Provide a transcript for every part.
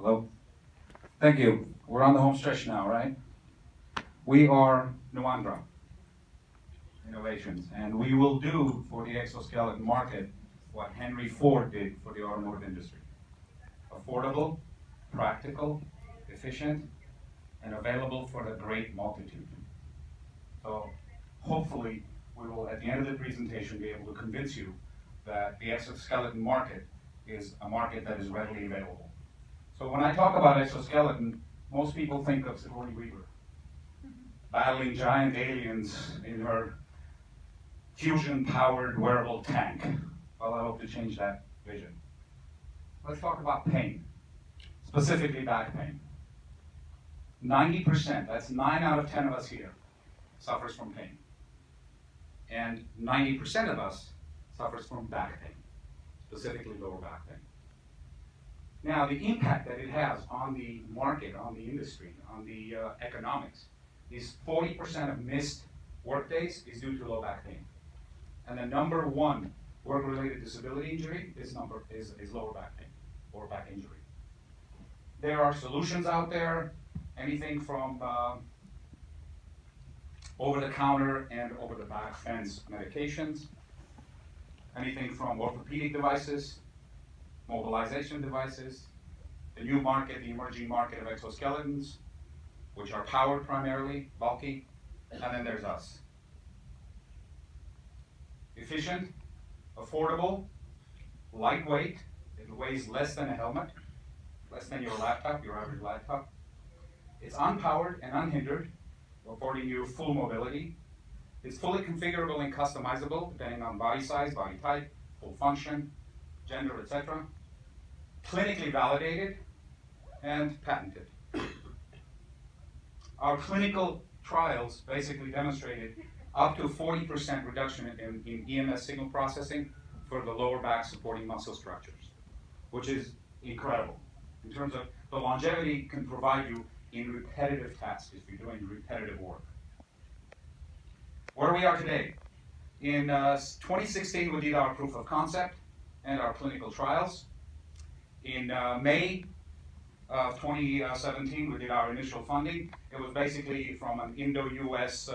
Hello? Thank you. We're on the home stretch now, right? We are Nuandra Innovations, and we will do for the exoskeleton market what Henry Ford did for the automotive industry. Affordable, practical, efficient, and available for the great multitude. So hopefully we will, at the end of the presentation, be able to convince you that the exoskeleton market is a market that is readily available. So when I talk about exoskeleton, most people think of Sigourney Weaver battling giant aliens in her fusion-powered wearable tank. Well, I hope to change that vision. Let's talk about pain, specifically back pain. 90%, that's 9 out of 10 of us here, suffers from pain. And 90% of us suffers from back pain, specifically lower back pain. Now, the impact that it has on the market, on the industry, on the economics, is 40% of missed workdays is due to low back pain. And the number one work-related disability injury is lower back pain or back injury. There are solutions out there, anything from over-the-counter and over-the-back fence medications, anything from orthopedic devices, mobilization devices, the new market, the emerging market of exoskeletons, which are powered primarily, bulky, and then there's us. Efficient, affordable, lightweight, it weighs less than a helmet, less than your laptop, your average laptop. It's unpowered and unhindered, affording you full mobility. It's fully configurable and customizable depending on body size, body type, full function, gender, etc. Clinically validated and patented. Our clinical trials basically demonstrated up to 40% reduction in EMS signal processing for the lower back supporting muscle structures, which is incredible. In terms of the longevity can provide you in repetitive tasks if you're doing repetitive work. Where we are today. In 2016, we did our proof of concept and our clinical trials. In May of 2017, we did our initial funding. It was basically from an Indo-US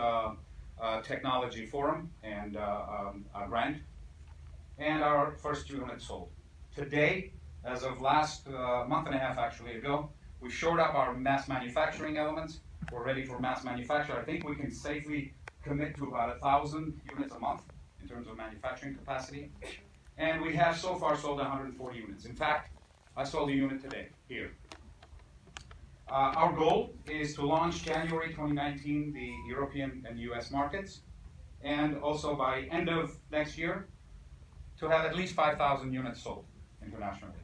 technology forum and a grant. And our first unit sold. Today, as of last month and a half actually ago, we shored up our mass manufacturing elements. We're ready for mass manufacture. I think we can safely commit to about 1,000 units a month in terms of manufacturing capacity. And we have so far sold 140 units. In fact, I sold a unit today, here. Our goal is to launch January 2019 the European and US markets, and also by end of next year to have at least 5,000 units sold internationally.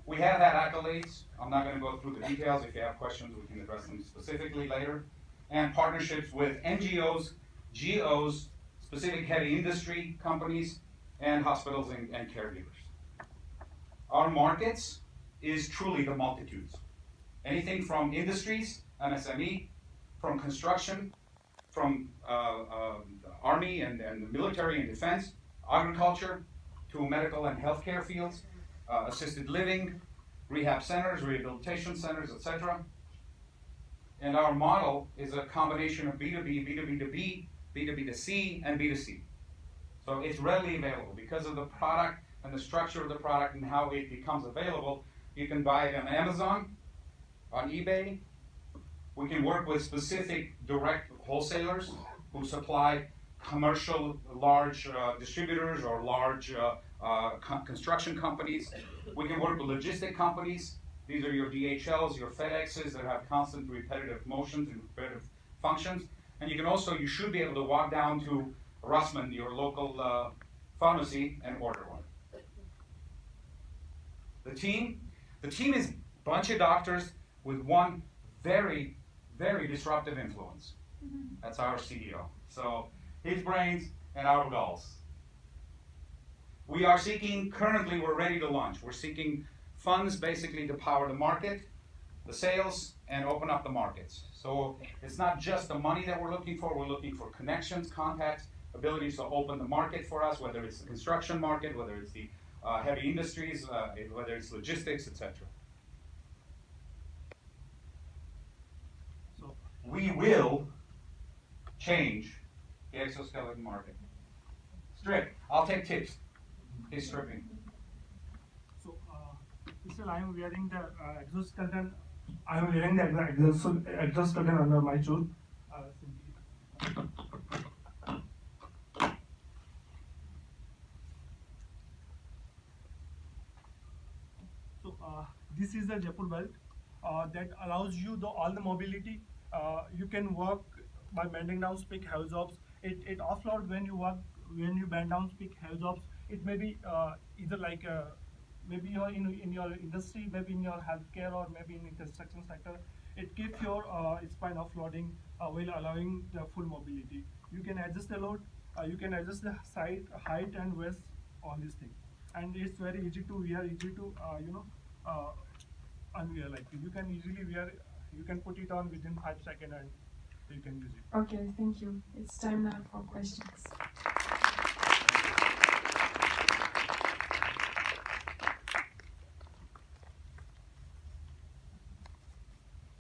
We have had accolades. I'm not going to go through the details. If you have questions, we can address them specifically later. And partnerships with NGOs, GOs, specific heavy industry companies, and hospitals and caregivers. Our markets is truly the multitudes. Anything from industries, MSME, from construction, from the army and the military and defense, agriculture, to medical and healthcare fields, assisted living, rehab centers, rehabilitation centers, etc. And our model is a combination of B2B, B2B2B, B2B2C, and B2C. So it's readily available because of the product and the structure of the product and how it becomes available. You can buy it on Amazon, on eBay. We can work with specific direct wholesalers who supply commercial large distributors or large construction companies. We can work with logistic companies. These are your DHLs, your FedExes that have constant repetitive motions and repetitive functions. And you can also, you should be able to walk down to Rossmann, your local pharmacy, and order one. The team is a bunch of doctors with one very, very disruptive influence. That's our CEO. So his brains and our goals. We are seeking, currently we're ready to launch. We're seeking funds basically to power the market, the sales, and open up the markets. So it's not just the money that we're looking for connections, contacts, abilities to open the market for us, whether it's the construction market, whether it's the heavy industries, whether it's logistics, etc. we will change the exoskeleton market. Strip. I'll take tips. He's stripping. So, still I am wearing the exoskeleton. I am wearing the exoskeleton under my shoe. So this is the Jaipur belt that allows you all the mobility. You can work by bending down, pick heavy jobs. It offload when you work, when you bend down, pick heavy jobs. It may be either like maybe you're in your industry, maybe in your healthcare, or maybe in the construction sector. It keeps your spine offloading while allowing the full mobility. You can adjust the load. You can adjust the height and waist on this thing, and it's very easy to wear, easy to uh, unwear. Like you can easily wear, you can put it on within 5 seconds and you can use it. Okay, thank you. It's time now for questions.